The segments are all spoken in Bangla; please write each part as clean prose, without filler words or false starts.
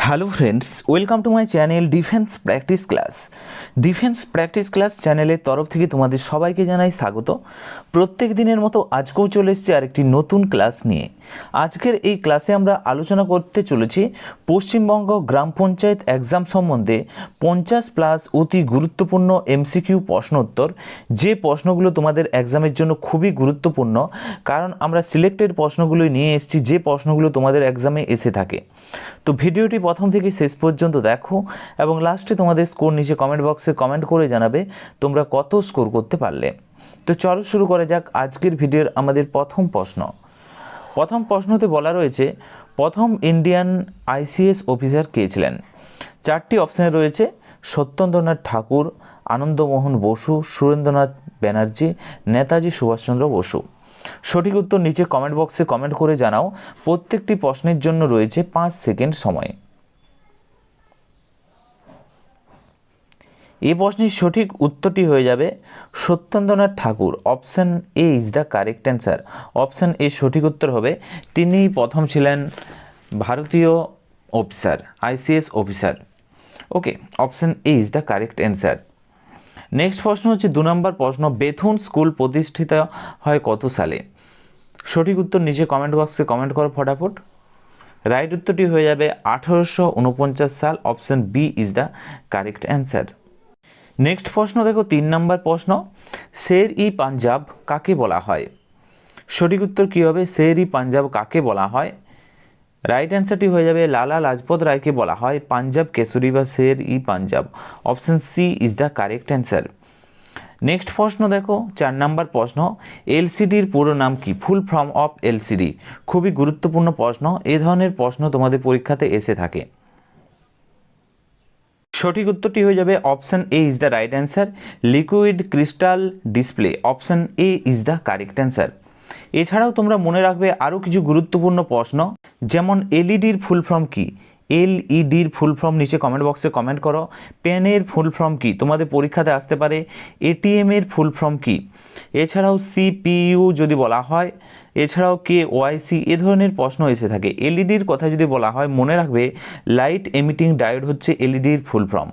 Hello friends, welcome to my channel defence practice class চ্যানেলের তরফ থেকে তোমাদের সবাইকে জানাই স্বাগত। প্রত্যেক দিনের মতো আজকেও চলে এসেছি আরেকটি নতুন ক্লাস নিয়ে। আজকের এই ক্লাসে আমরা আলোচনা করতে চলেছি পশ্চিমবঙ্গ গ্রাম পঞ্চায়েত এক্সাম সম্বন্ধে 50+ অতি গুরুত্বপূর্ণ এমসিকিউ প্রশ্ন উত্তর, যে প্রশ্নগুলো তোমাদের এক্সামের জন্য খুবই গুরুত্বপূর্ণ, কারণ আমরা সিলেক্টেড প্রশ্নগুলো নিয়ে এসেছি যে প্রশ্নগুলো তোমাদের এক্সামে এসে থাকে। তো ভিডিওটি প্রথম থেকে শেষ পর্যন্ত দেখো এবং লাস্টে তোমাদের স্কোর নিচে কমেন্ট বক্সে কমেন্ট করে জানাবে তোমরা কত স্কোর করতে পারলে। তো চলো শুরু করা যাক আজকের ভিডিওর আমাদের প্রথম প্রশ্নতে বলা রয়েছে, প্রথম ইন্ডিয়ান আইসিএস অফিসার কে ছিলেন? চারটি অপশানে রয়েছে সত্যেন্দ্রনাথ ঠাকুর, আনন্দমোহন বসু, সুরেন্দ্রনাথ ব্যানার্জি, নেতাজি সুভাষচন্দ্র বসু। সঠিক উত্তর নিচে কমেন্ট বক্সে কমেন্ট করে জানাও। প্রত্যেকটি প্রশ্নের জন্য রয়েছে 5 সেকেন্ড সময়। এই প্রশ্নের সঠিক উত্তরটি হয়ে যাবে Satyendranath Thakur. Option A is the correct answer. Option A সঠিক উত্তর হবে। তিনি প্রথম ছিলেন ভারতীয় officer, ICS officer. Okay, option A is the correct answer. Next প্রশ্ন হচ্ছে 2 নম্বর প্রশ্ন, বেথুন স্কুল প্রতিষ্ঠিত হয় কত সালে? সঠিক উত্তর নিচে কমেন্ট বক্সে কমেন্ট করো ফটাফট। রাইট উত্তরটি হয়ে যাবে 1849 সাল। Option B is the correct answer. Next প্রশ্ন দেখো 3 নম্বর প্রশ্ন, শের ই পাঞ্জাব কাকে বলা হয়? সঠিক উত্তর কী হবে? শের ই পাঞ্জাব কাকে বলা হয়? রাইট অ্যান্সারটি হয়ে যাবে লালা লাজপত রায়কে বলা হয় পাঞ্জাব কেশরী বা Sher e Punjab. Option C is the correct answer. Next প্রশ্ন দেখো 4 নম্বর প্রশ্ন, এলসিডির পুরো নাম কি? Full form of LCD. খুবই গুরুত্বপূর্ণ প্রশ্ন, এই ধরনের প্রশ্ন তোমাদের পরীক্ষাতে এসে থাকে। সঠিক উত্তরটি হয়ে যাবে option A is the right answer, liquid crystal display. Option A is the correct answer. এছাড়াও তোমরা মনে রাখবে আরও কিছু গুরুত্বপূর্ণ প্রশ্ন, যেমন এলইডির ফুল ফর্ম কি? এলইডির ফুল ফর্ম নিচে কমেন্ট বক্সে কমেন্ট করো। পেনের ফুল ফর্ম কি? তোমাদের পরীক্ষাতে আসতে পারে। এটিএমের ফুল ফর্ম কি? এছাড়াও সিপিইউ যদি বলা হয়, এছাড়াও কেওয়াইসি, এ ধরনের প্রশ্ন এসে থাকে। এলইডির কথা যদি বলা হয় মনে রাখবে লাইট এমিটিং ডায়োড হচ্ছে এলইডির ফুল ফর্ম।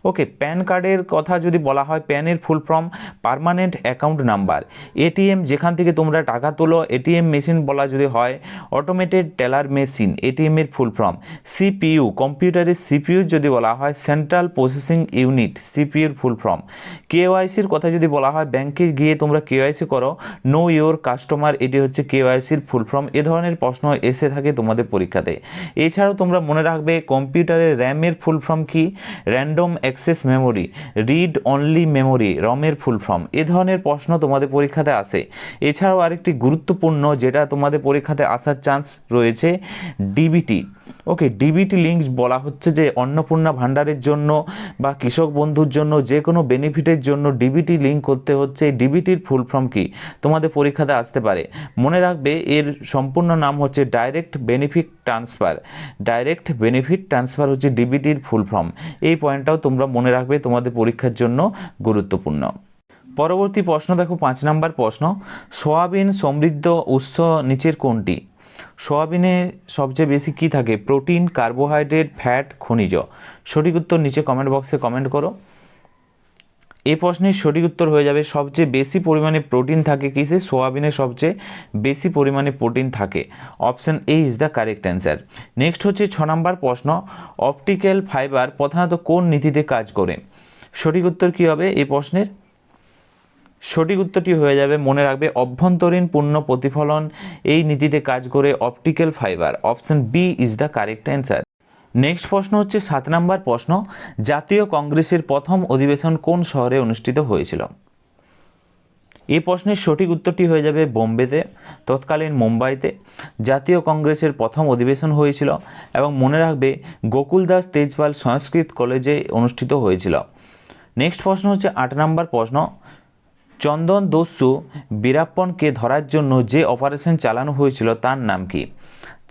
ওকে, প্যান কার্ডের কথা যদি বলা হয়, প্যানের full form permanent account number. ATM যেখান থেকে তোমরা টাকা তোলো, এটিএম মেশিন বলা যদি হয় অটোমেটেড টেলার মেশিন, এটিএমের ফুল ফর্ম। সিপিইউ কম্পিউটারের সিপিইউ যদি বলা হয় সেন্ট্রাল প্রসেসিং ইউনিট, সিপিইউর ফুল ফর্ম। কেওয়াইসির কথা যদি বলা হয় ব্যাংকে গিয়ে তোমরা কেওয়াইসি করো, নো ইওর কাস্টমার, এটি হচ্ছে কেওয়াইসির ফুল ফর্ম। এ ধরনের প্রশ্ন এসে থাকে তোমাদের পরীক্ষাতে। এছাড়াও তোমরা মনে রাখবে কম্পিউটারের র্যামের ফুল ফর্ম কি? Random access memory, read only memory, রমের ফুল ফর্ম। এ ধরনের প্রশ্ন তোমাদের পরীক্ষাতে আসে। এছাড়াও আরেকটি গুরুত্বপূর্ণ যেটা তোমাদের পরীক্ষাতে আসার চান্স রয়েছে, ডিবিটি। ওকে, ডিবিটি লিঙ্কস বলা হচ্ছে যে অন্নপূর্ণা ভাণ্ডারের জন্য বা কৃষক বন্ধুর জন্য যে কোনো বেনিফিটের জন্য ডিবিটি লিঙ্ক করতে হচ্ছে। ডিবিটির ফুল ফর্ম কি? তোমাদের পরীক্ষাতে আসতে পারে। মনে রাখবে এর সম্পূর্ণ নাম হচ্ছে direct benefit transfer. Direct benefit transfer হচ্ছে ডিবিটির ফুল ফর্ম। এই পয়েন্টটাও তোমরা মনে রাখবে, তোমাদের পরীক্ষার জন্য গুরুত্বপূর্ণ। পরবর্তী প্রশ্ন দেখো 5 নম্বর প্রশ্ন, সোয়াবিন সমৃদ্ধ উৎস নিচের কোনটি? সোয়াবিনে সবচেয়ে বেশি কি থাকে? প্রোটিন, কার্বোহাইড্রেট, ফ্যাট, খনিজ। সঠিক উত্তর নিচে কমেন্ট বক্সে কমেন্ট করো। এই প্রশ্নের সঠিক উত্তর হয়ে যাবে সবচেয়ে বেশি পরিমাণে প্রোটিন থাকে কিসে? সোয়াবিনে সবচেয়ে বেশি পরিমাণে প্রোটিন থাকে। Option A is the correct answer. Next হচ্ছে 6 নম্বর প্রশ্ন, অপটিক্যাল ফাইবার প্রধানত কোন নীতিতে কাজ করে? সঠিক উত্তর কী হবে এই প্রশ্নের? সঠিক উত্তরটি হয়ে যাবে, মনে রাখবে অভ্যন্তরীণ পূর্ণ প্রতিফলন এই নীতিতে কাজ করে optical fibre. Option B is the correct answer. Next প্রশ্ন হচ্ছে 7 নম্বর প্রশ্ন, জাতীয় কংগ্রেসের প্রথম অধিবেশন কোন শহরে অনুষ্ঠিত হয়েছিল? এই প্রশ্নের সঠিক উত্তরটি হয়ে যাবে বোম্বেতে, তৎকালীন মুম্বাইতে জাতীয় কংগ্রেসের প্রথম অধিবেশন হয়েছিল এবং মনে রাখবে গোকুলদাস তেজপাল সংস্কৃত কলেজে অনুষ্ঠিত হয়েছিল। নেক্সট প্রশ্ন হচ্ছে 8 নম্বর প্রশ্ন, চন্দন দস্যু বীরাপ্পনকে ধরার জন্য যে অপারেশন চালানো হয়েছিল তার নাম কি?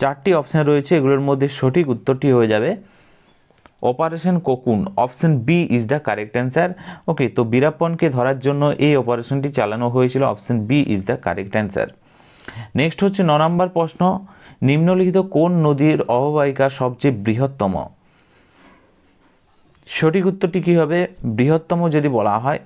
4টি অপশান রয়েছে, এগুলোর মধ্যে সঠিক উত্তরটি হয়ে যাবে operation cocoon. Option B is the correct answer. Okay, তো বীরাপ্পনকে ধরার জন্য এই অপারেশনটি চালানো হয়েছিল। Option B is the correct answer. Next হচ্ছে 9 নম্বর প্রশ্ন, নিম্নলিখিত কোন নদীর অববাহিকা সবচেয়ে বৃহত্তম? সঠিক উত্তরটি কী হবে? বৃহত্তম যদি বলা হয়,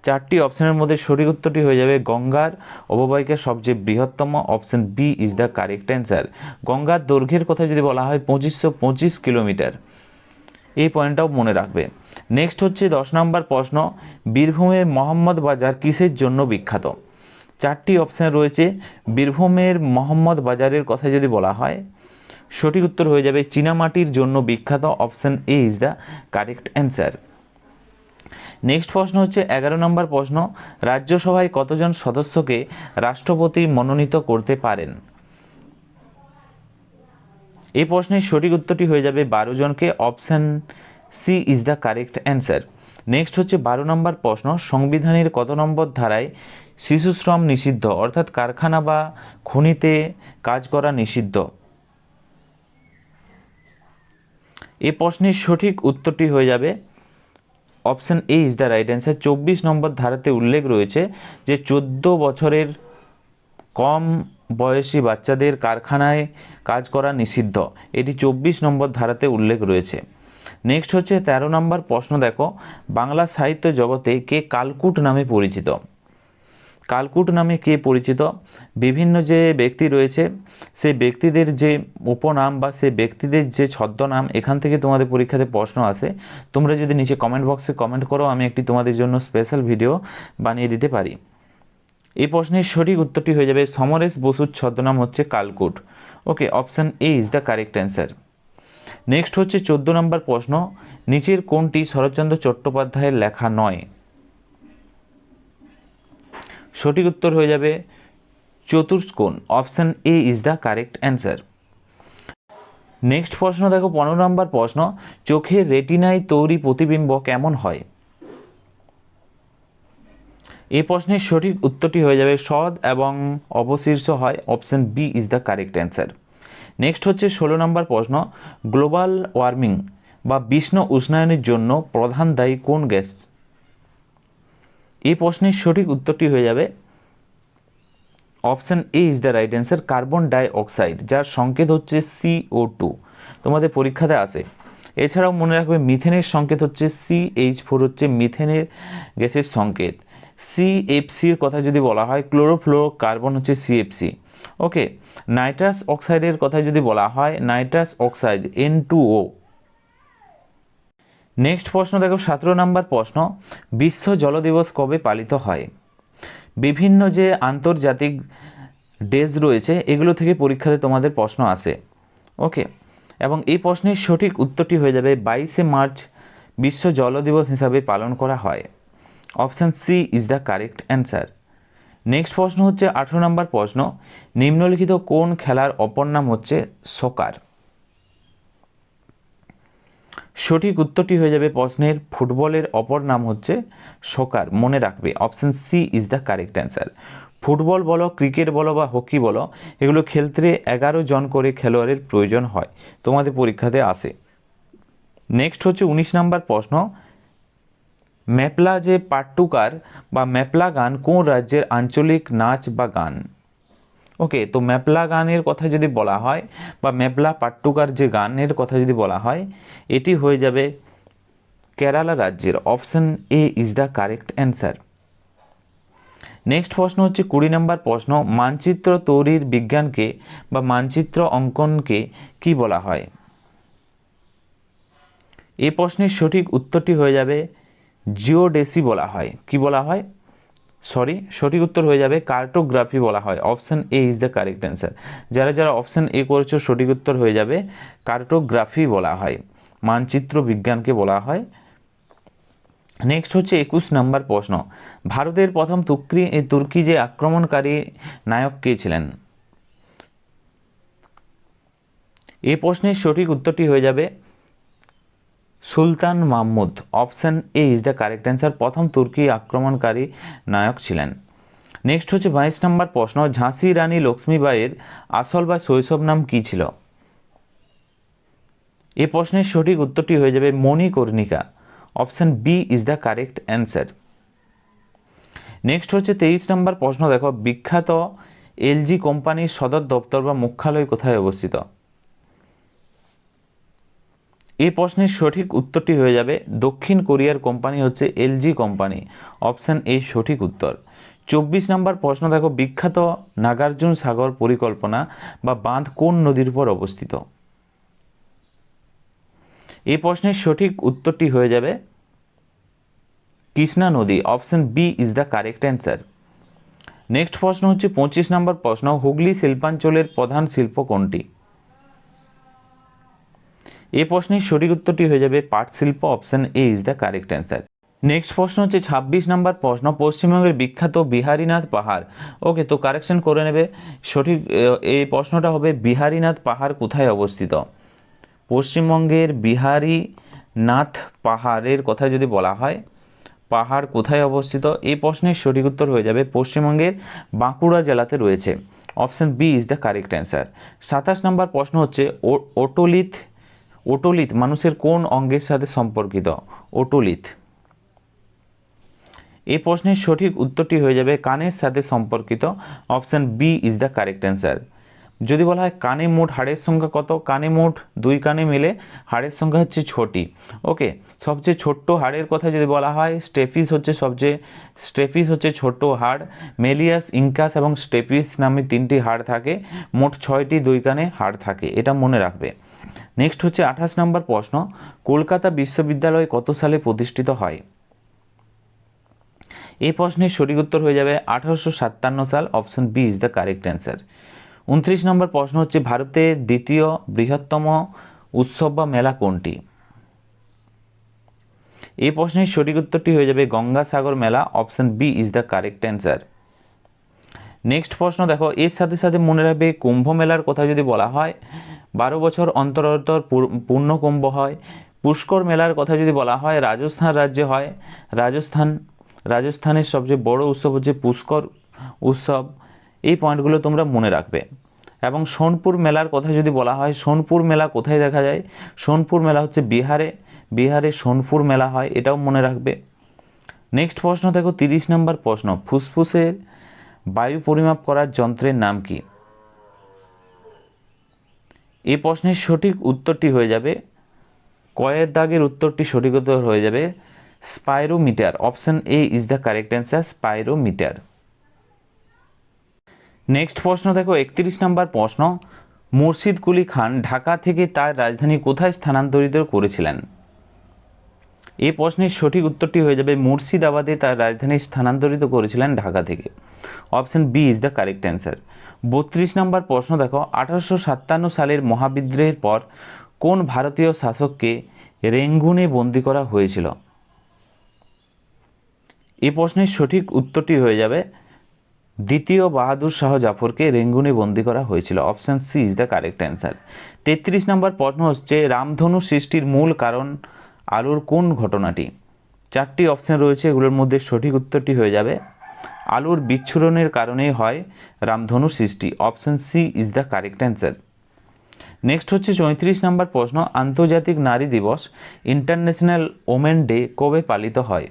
চারটি অপশনের মধ্যে সঠিক উত্তরটি হয়ে যাবে গঙ্গার অববাহিকা সবচেয়ে বৃহত্তম, option B is the correct answer. গঙ্গার দৈর্ঘ্যের কথা যদি বলা হয় 2525 কিলোমিটার, এই পয়েন্টটাও মনে রাখবে। নেক্সট হচ্ছে 10 নম্বর প্রশ্ন, বীরভূমের মোহাম্মদ বাজার কিসের জন্য বিখ্যাত? চারটি অপশান রয়েছে। বীরভূমের মোহাম্মদ বাজারের কথা যদি বলা হয়, সঠিক উত্তর হয়ে যাবে চীনামাটির জন্য বিখ্যাত, option A is the correct answer. Next প্রশ্ন হচ্ছে 11 নম্বর প্রশ্ন, রাজ্যসভায় কতজন সদস্যকে রাষ্ট্রপতি মনোনীত করতে পারেন? এই প্রশ্নের সঠিক উত্তরটি হয়ে যাবে 12 জনকে, option C is the correct answer. Next হচ্ছে 12 নম্বর প্রশ্ন, সংবিধানের কত নম্বর ধারায় শিশু শ্রম নিষিদ্ধ, অর্থাৎ কারখানা বা খনিতে কাজ করা নিষিদ্ধ? এই প্রশ্নের সঠিক উত্তরটি হয়ে যাবে option A is the right answer. 24 নম্বর ধারাতে উল্লেখ রয়েছে যে 14 বছরের কম বয়সী বাচ্চাদের কারখানায় কাজ করা নিষিদ্ধ, এটি 24 নম্বর ধারাতে উল্লেখ রয়েছে। নেক্সট হচ্ছে 13 নম্বর প্রশ্ন, দেখো বাংলা সাহিত্য জগতে কে কালকুট নামে পরিচিত? কালকুট নামে কে পরিচিত? বিভিন্ন যে ব্যক্তি রয়েছে সেই ব্যক্তিদের যে উপনাম বা সেই ব্যক্তিদের যে ছদ্মনাম, এখান থেকে তোমাদের পরীক্ষাতে প্রশ্ন আসে। তোমরা যদি নিচে কমেন্ট বক্সে কমেন্ট করো, আমি একটি তোমাদের জন্য স্পেশাল ভিডিও বানিয়ে দিতে পারি। এই প্রশ্নের সঠিক উত্তরটি হয়ে যাবে সমরেশ বসুর ছদ্মনাম হচ্ছে Kalkut. Okay, option A is the correct answer. Next হচ্ছে 14 নম্বর প্রশ্ন, নিচের কোনটি শরৎচন্দ্র চট্টোপাধ্যায়ের লেখা নয়? সঠিক উত্তর হয়ে যাবে চতুষ্কোণ, option A is the correct answer. Next প্রশ্ন দেখো 15 নম্বর প্রশ্ন, চোখের রেটিনায় তৈরি প্রতিবিম্ব কেমন হয়? এই প্রশ্নের সঠিক উত্তরটি হয়ে যাবে সৎ এবং অবশীর্ষ হয়, option B is the correct answer. Next হচ্ছে 16 নম্বর প্রশ্ন, গ্লোবাল ওয়ার্মিং বা বিশ্ব উষ্ণায়নের জন্য প্রধান দায়ী কোন গ্যাস? এই প্রশ্নের সঠিক উত্তরটি হয়ে যাবে option A is the right answer, carbon ডাই অক্সাইড, যার সংকেত হচ্ছে CO2, তোমাদের পরীক্ষাতে আসে। এছাড়াও মনে রাখবে মিথেনের সংকেত হচ্ছে CH4, হচ্ছে মিথেনের গ্যাসের সংকেত। CFCর কথা যদি বলা হয়, ক্লোরোফ্লোরো কার্বন হচ্ছে CFC। ওকে, নাইট্রাস অক্সাইডের কথা যদি বলা হয়, নাইট্রাস অক্সাইড N2O। নেক্সট প্রশ্ন দেখো 17 নম্বর প্রশ্ন, বিশ্ব জল দিবস কবে পালিত হয়? বিভিন্ন যে আন্তর্জাতিক ডেজ রয়েছে এগুলো থেকে পরীক্ষাতে তোমাদের প্রশ্ন আসে। ওকে, এবং এই প্রশ্নের সঠিক উত্তরটি হয়ে যাবে 22শে মার্চ বিশ্ব জল দিবস হিসাবে পালন করা হয়, option C is the correct answer. Next প্রশ্ন হচ্ছে 18 নম্বর প্রশ্ন, নিম্নলিখিত কোন খেলার অপর নাম হচ্ছে সকার? সঠিক উত্তরটি হয়ে যাবে প্রশ্নের ফুটবলের অপর নাম হচ্ছে সকার, মনে রাখবে, option C is the correct answer. Football বলো, ক্রিকেট বলো বা হকি বলো, এগুলো খেলতে 11 জন করে খেলোয়াড়ের প্রয়োজন হয়, তোমাদের পরীক্ষাতে আসে। নেক্সট হচ্ছে 19 নম্বর প্রশ্ন, মেপলা যে পাট্টুকার বা মেপলা গান কোন রাজ্যের আঞ্চলিক নাচ বা গান? ওকে, তো মেপলা গানের কথা যদি বলা হয় বা মেপলা পাট্টুকার যে গানের কথা যদি বলা হয়, এটি হয়ে যাবে কেরালা রাজ্যের, option A is the correct answer. Next প্রশ্ন হচ্ছে 20 নম্বর প্রশ্ন, মানচিত্র তৈরির বিজ্ঞানকে বা মানচিত্র অঙ্কনকে কি বলা হয়? এই প্রশ্নের সঠিক উত্তরটি হয়ে যাবে জিওডেসি বলা হয়। কি বলা হয়? সঠিক উত্তর হয়ে যাবে কার্টোগ্রাফি বলা হয়, option A is the correct answer. যারা যারা অপশান এ করেছো সঠিক উত্তর হয়ে যাবে কার্টোগ্রাফি বলা হয়, মানচিত্র বিজ্ঞানকে বলা হয়। নেক্সট হচ্ছে 21 নম্বর প্রশ্ন, ভারতের প্রথম তুর্কি যে আক্রমণকারী নায়ক কে ছিলেন? এই প্রশ্নের সঠিক উত্তরটি হয়ে যাবে Sultan Mahmud, option A is the correct answer, প্রথম তুর্কি আক্রমণকারী নায়ক ছিলেন। নেক্সট হচ্ছে 22 নম্বর প্রশ্ন, ঝাঁসি রানী লক্ষ্মীবাইয়ের আসল বা শৈশব নাম কী ছিল? এই প্রশ্নের সঠিক উত্তরটি হয়ে যাবে Manikarnika, option B is the correct answer. Next হচ্ছে 23 নম্বর প্রশ্ন, দেখো বিখ্যাত এলজি কোম্পানির সদর দপ্তর বা মুখ্যালয় কোথায় অবস্থিত? এই প্রশ্নের সঠিক উত্তরটি হয়ে যাবে দক্ষিণ কোরিয়ার কোম্পানি হচ্ছে এলজি কোম্পানি, অপশান এ সঠিক উত্তর। 24 নম্বর প্রশ্ন দেখো, বিখ্যাত নাগার্জুন সাগর পরিকল্পনা বা বাঁধ কোন নদীর উপর অবস্থিত? এই প্রশ্নের সঠিক উত্তরটি হয়ে যাবে কৃষ্ণা নদী, option B is the correct answer. Next প্রশ্ন হচ্ছে 25 নম্বর প্রশ্ন, হুগলি শিল্পাঞ্চলের প্রধান শিল্প কোনটি? এই প্রশ্নের সঠিক উত্তরটি হয়ে যাবে পাট শিল্প, option A is the correct answer. Next প্রশ্ন হচ্ছে 26 নম্বর প্রশ্ন, পশ্চিমবঙ্গের বিখ্যাত বিহারীনাথ পাহাড়। ওকে, তো কারেকশন করে নেবে, সঠিক এই প্রশ্নটা হবে বিহারীনাথ পাহাড় কোথায় অবস্থিত? পশ্চিমবঙ্গের বিহারীনাথ পাহাড়ের কথা যদি বলা হয়, পাহাড় কোথায় অবস্থিত, এই প্রশ্নের সঠিক উত্তর হয়ে যাবে পশ্চিমবঙ্গের বাঁকুড়া জেলাতে রয়েছে, option B is the correct answer. 27 নম্বর প্রশ্ন হচ্ছে ওটোলিথ, ওটোলিথ মানুষের কোন অঙ্গের সাথে সম্পর্কিত? ওটোলিথ, এই প্রশ্নের সঠিক উত্তরটি হয়ে যাবে কানের সাথে সম্পর্কিত, option B is the correct answer. যদি বলা হয় কানে মোট হাড়ের সংখ্যা কত, কানে মোট দুই কানে মিলে হাড়ের সংখ্যা হচ্ছে 6টি। ওকে, সবচেয়ে ছোট্ট হাড়ের কথা যদি বলা হয়, স্টেফিস হচ্ছে ছোট্ট হাড়, মেলিয়াস, ইনকাস এবং স্টেপিস নামে 3টি হাড় থাকে, মোট 6টি দুই কানে হাড় থাকে, এটা মনে রাখবে। নেক্সট হচ্ছে 28 নম্বর প্রশ্ন, কলকাতা বিশ্ববিদ্যালয় কত সালে প্রতিষ্ঠিত হয়? এই প্রশ্নের সঠিক উত্তর হয়ে যাবে 1857 সাল, option B is the correct answer. 29 নম্বর প্রশ্ন হচ্ছে ভারতের দ্বিতীয় বৃহত্তম উৎসব বা মেলা কোনটি? এই প্রশ্নের সঠিক উত্তরটি হয়ে যাবে গঙ্গাসাগর মেলা, option B is the correct answer. Next প্রশ্ন দেখো, এর সাথে সাথে মনে রাখবে কুম্ভ মেলার কথা যদি বলা হয়, 12 বছর অন্তর অন্তর পূর্ণ কুম্ভ হয়। পুষ্কর মেলার কথা যদি বলা হয়, রাজস্থান রাজ্যে হয়, রাজস্থানের সবচেয়ে বড় উৎসব হচ্ছে পুষ্কর উৎসব। এই পয়েন্টগুলো তোমরা মনে রাখবে। এবং সোনপুর মেলার কথা যদি বলা হয়, সোনপুর মেলা কোথায় দেখা যায়? সোনপুর মেলা হচ্ছে বিহারে সোনপুর মেলা হয়, এটাও মনে রাখবে। নেক্সট প্রশ্ন দেখো 30 নম্বর প্রশ্ন, ফুসফুসের বায়ু পরিমাপ করার যন্ত্রের নাম কি? এই প্রশ্নের সঠিক উত্তরটি হয়ে যাবে, কয়ের দাগের উত্তরটি সঠিক উত্তর হয়ে যাবে spirometer, option A is the correct answer, spirometer. Next প্রশ্ন দেখো 31 নম্বর প্রশ্ন, মুর্শিদ কুলি খান ঢাকা থেকে তার রাজধানী কোথায় স্থানান্তরিত করেছিলেন? এই প্রশ্নের সঠিক উত্তরটি হয়ে যাবে মুর্শিদাবাদে তার রাজধানী স্থানান্তরিত করেছিলেন ঢাকা থেকে, option B is the correct answer. 32 নম্বর প্রশ্ন দেখো, 1857 সালের মহাবিদ্রোহের পর কোন ভারতীয় শাসককে রেঙ্গুনে বন্দী করা হয়েছিল? এই প্রশ্নের সঠিক উত্তরটি হয়ে যাবে দ্বিতীয় বাহাদুর শাহ জাফরকে রেঙ্গুনে বন্দী করা হয়েছিল, option C is the correct answer. 33 নম্বর প্রশ্ন হচ্ছে রামধনু সৃষ্টির মূল কারণ আলুর কোন ঘটনাটি? 4টি অপশন রয়েছে, এগুলোর মধ্যে সঠিক উত্তরটি হয়ে যাবে আলুর বিচ্ছুরণের কারণেই হয় রামধনু সৃষ্টি, option C is the correct answer. Next হচ্ছে 34 নম্বর প্রশ্ন, আন্তর্জাতিক নারী দিবস ইন্টারন্যাশনাল ওমেন ডে কবে পালিত হয়?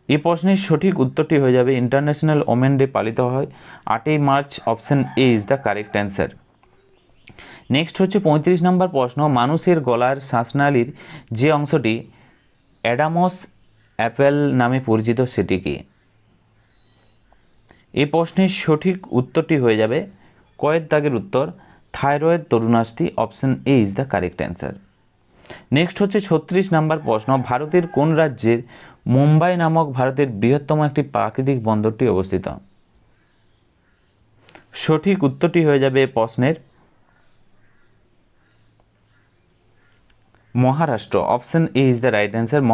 এই প্রশ্নের সঠিক উত্তরটি হয়ে যাবে ইন্টারন্যাশনাল ওমেন ডে পালিত হয় 8ই March, option A is the correct answer. Next হচ্ছে 35 নম্বর প্রশ্ন, মানুষের গলার শ্বাসনালীর যে অংশটি অ্যাডামস অ্যাপেল নামে পরিচিত সেটি কি? এই প্রশ্নের সঠিক উত্তরটি হয়ে যাবে কয়ের দাগের উত্তর থাইরয়েড তরুণাস্থি, option A is the correct answer. Next হচ্ছে 36 নম্বর প্রশ্ন, ভারতের কোন রাজ্যের মুম্বাই নামক ভারতের বৃহত্তম একটি প্রাকৃতিক বন্দরটি অবস্থিত? সঠিক উত্তরটি হয়ে যাবে প্রশ্নের Maharashtra, option A is the right answer.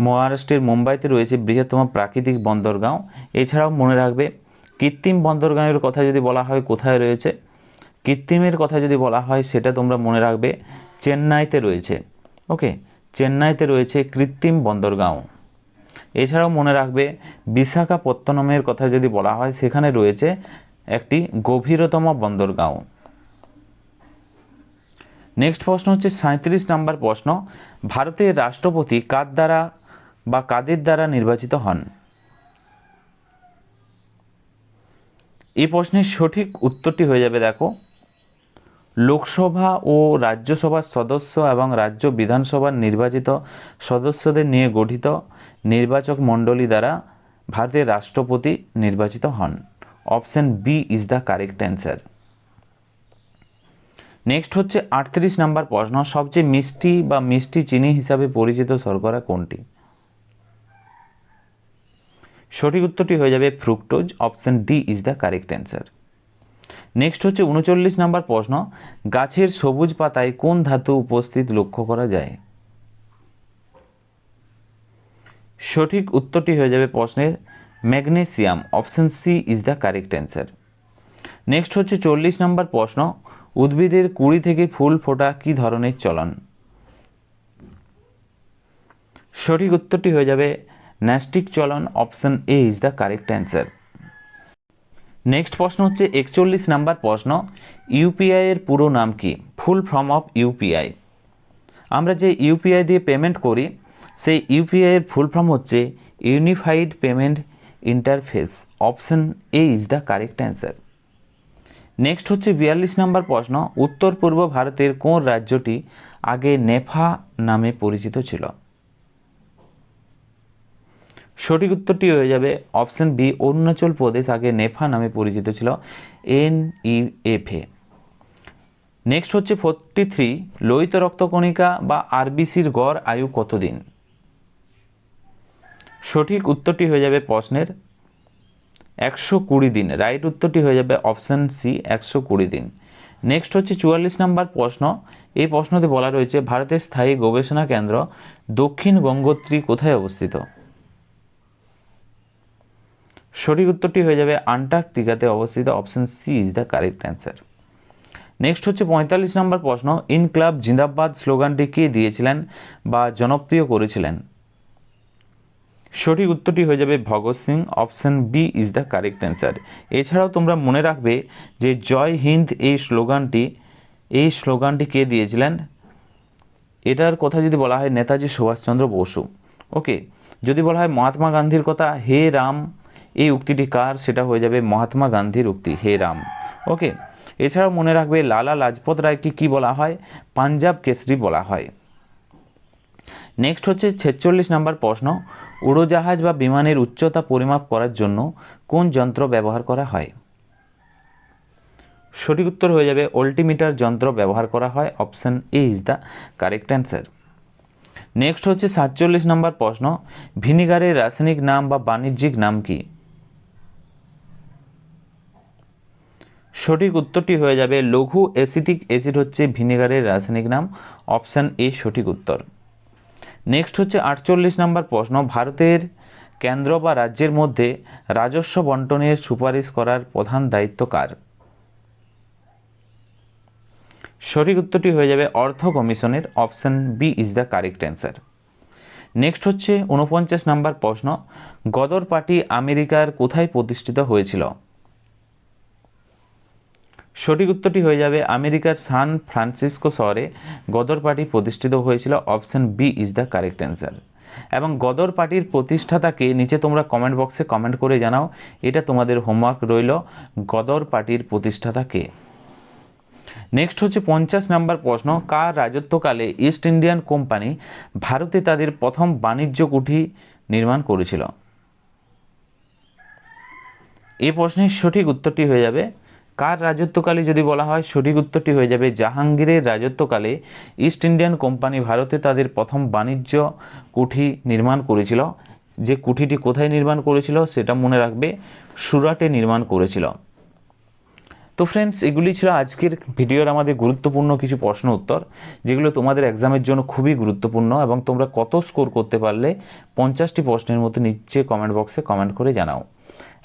মহারাষ্ট্রের মুম্বাইতে রয়েছে বৃহত্তম প্রাকৃতিক বন্দরগাঁও। এছাড়াও মনে রাখবে কৃত্রিম বন্দরগাঁওয়ের কথা যদি বলা হয় কোথায় রয়েছে, কৃত্রিমের কথা যদি বলা হয় সেটা তোমরা মনে রাখবে চেন্নাইতে রয়েছে। ওকে, চেন্নাইতে রয়েছে কৃত্রিম বন্দরগাঁও। এছাড়াও মনে রাখবে বিশাখাপত্তনমের কথা যদি বলা হয় সেখানে রয়েছে একটি গভীরতম বন্দরগাঁও। নেক্সট প্রশ্ন হচ্ছে 37 নম্বর প্রশ্ন, ভারতের রাষ্ট্রপতি কাদের দ্বারা নির্বাচিত হন? এই প্রশ্নের সঠিক উত্তরটি হয়ে যাবে দেখো লোকসভা ও রাজ্যসভার সদস্য এবং রাজ্য বিধানসভার নির্বাচিত সদস্যদের নিয়ে গঠিত নির্বাচক মণ্ডলী দ্বারা ভারতের রাষ্ট্রপতি নির্বাচিত হন। Option B is the correct answer. Next হচ্ছে 38 নম্বর প্রশ্ন, সবচেয়ে মিষ্টি বা মিষ্টি চিনি হিসাবে পরিচিত শর্করা কোনটি? সঠিক উত্তরটি হয়ে যাবে fructose. Option D is the correct answer. Next হচ্ছে 39 নম্বর প্রশ্ন, গাছের সবুজ পাতায় কোন ধাতু উপস্থিত লক্ষ্য করা যায়? সঠিক উত্তরটি হয়ে যাবে প্রশ্নের magnesium. Option C is the correct answer. Next হচ্ছে 40 নম্বর প্রশ্ন, উদ্ভিদের কুড়ি থেকে ফুল ফোটা কি ধরনের চলন? সঠিক উত্তরটি হয়ে যাবে ন্যাস্টিক চলন। Option A is the correct answer. Next প্রশ্ন হচ্ছে 41 নম্বর প্রশ্ন, ইউপিআই এর পুরো নাম কি? Full form of UPI. আমরা যে ইউপিআই দিয়ে পেমেন্ট করি সেই ইউপিআই এর ফুল ফর্ম হচ্ছে unified payment interface. Option A is the correct answer. Next হচ্ছে 42 নম্বর প্রশ্ন, উত্তর পূর্ব ভারতের কোন রাজ্যটি আগে নেফা নামে পরিচিত ছিল? সঠিক উত্তরটি হয়ে যাবে অপশন বি, অরুণাচল প্রদেশ আগে নেফা নামে পরিচিত ছিল, NEFA। নেক্সট হচ্ছে 43, লোহিত রক্তকণিকা বা আরবিসির গড় আয়ু কতদিন? সঠিক উত্তরটি হয়ে যাবে প্রশ্নের 120 দিন। রাইট উত্তরটি হয়ে যাবে অপশন সি, 120 দিন। নেক্সট হচ্ছে 44 নম্বর প্রশ্ন, এই প্রশ্নতে বলা রয়েছে ভারতের স্থায়ী গবেষণা কেন্দ্র দক্ষিণ গঙ্গোত্রী কোথায় অবস্থিত? সঠিক উত্তরটি হয়ে যাবে আন্টার্কটিকাতে অবস্থিত। Option C is the correct answer. Next হচ্ছে 45 নম্বর প্রশ্ন, ইনকলাব জিন্দাবাদ স্লোগানটি কে দিয়েছিলেন বা জনপ্রিয় করেছিলেন? সঠিক উত্তরটি হয়ে যাবে Bhagat Singh. Option B is the correct answer. এছাড়াও তোমরা মনে রাখবে যে জয় হিন্দ এই স্লোগানটি কে দিয়েছিলেন? এটার কথা যদি বলা হয় নেতাজি সুভাষচন্দ্র বসু। ওকে, যদি বলা হয় মহাত্মা গান্ধীর কথা, হে রাম এই উক্তিটি কার? সেটা হয়ে যাবে মহাত্মা গান্ধীর উক্তি, হে রাম। ওকে, এছাড়াও মনে রাখবে লালা লাজপত রায়কে কি বলা হয়? পাঞ্জাব কেসরি বলা হয়। নেক্সট হচ্ছে 46 নম্বর প্রশ্ন, উড়োজাহাজ বা বিমানের উচ্চতা পরিমাপ করার জন্য কোন যন্ত্র ব্যবহার করা হয়? সঠিক উত্তর হয়ে যাবে অল্টিমিটার যন্ত্র ব্যবহার করা হয়। Option A is the correct answer. Next হচ্ছে 47 নম্বর প্রশ্ন, ভিনিগারের রাসায়নিক নাম বা বাণিজ্যিক নাম কি? সঠিক উত্তরটি হয়ে যাবে লঘু অ্যাসিটিক অ্যাসিড হচ্ছে ভিনিগারের রাসায়নিক নাম। অপশন এ সঠিক উত্তর। নেক্সট হচ্ছে 48 নম্বর প্রশ্ন, ভারতের কেন্দ্র বা রাজ্যের মধ্যে রাজস্ব বন্টনের সুপারিশ করার প্রধান দায়িত্ব কার? সঠিক উত্তরটি হয়ে যাবে অর্থ কমিশনের। Option B is the correct answer. Next হচ্ছে 49 নম্বর প্রশ্ন, গদর পার্টি আমেরিকার কোথায় প্রতিষ্ঠিত হয়েছিল? সঠিক উত্তরটি হয়ে যাবে আমেরিকার সান ফ্রান্সিসকো শহরে গদর পার্টি প্রতিষ্ঠিত হয়েছিল। Option B is the correct answer. এবং গদর পার্টির প্রতিষ্ঠাতাকে নিচে তোমরা কমেন্ট বক্সে কমেন্ট করে জানাও, এটা তোমাদের হোমওয়ার্ক রইল, গদর পার্টির প্রতিষ্ঠাতাকে। নেক্সট হচ্ছে 50 নম্বর প্রশ্ন, কার রাজত্বকালে ইস্ট ইন্ডিয়ান কোম্পানি ভারতে তাদের প্রথম বাণিজ্য কুঠি নির্মাণ করেছিল? এই প্রশ্নের সঠিক উত্তরটি হয়ে যাবে কার রাজত্বকালে যদি বলা হয়, সঠিক উত্তরটি হয়ে যাবে জাহাঙ্গীরের রাজত্বকালে ইস্ট ইন্ডিয়ান কোম্পানি ভারতে তাদের প্রথম বাণিজ্য কুঠি নির্মাণ করেছিল। যে কুঠিটি কোথায় নির্মাণ করেছিল সেটা মনে রাখবে, সুরাটে নির্মাণ করেছিল। তো ফ্রেন্ডস, এগুলি ছিল আজকের ভিডিওর আমাদের গুরুত্বপূর্ণ কিছু প্রশ্ন উত্তর, যেগুলো তোমাদের এক্সামের জন্য খুবই গুরুত্বপূর্ণ এবং তোমরা কত স্কোর করতে পারলে 50টি প্রশ্নের মধ্যে নিচে কমেন্ট বক্সে কমেন্ট করে জানাও।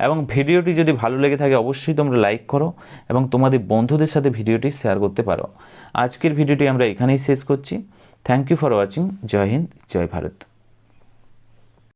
এবং ভিডিওটি যদি ভালো লেগে থাকে অবশ্যই তোমরা লাইক করো এবং তোমাদের বন্ধুদের সাথে ভিডিওটি শেয়ার করতে পারো। আজকের ভিডিওটি আমরা এখানেই শেষ করছি। Thank you for watching. জয় হিন্দ, জয় ভারত।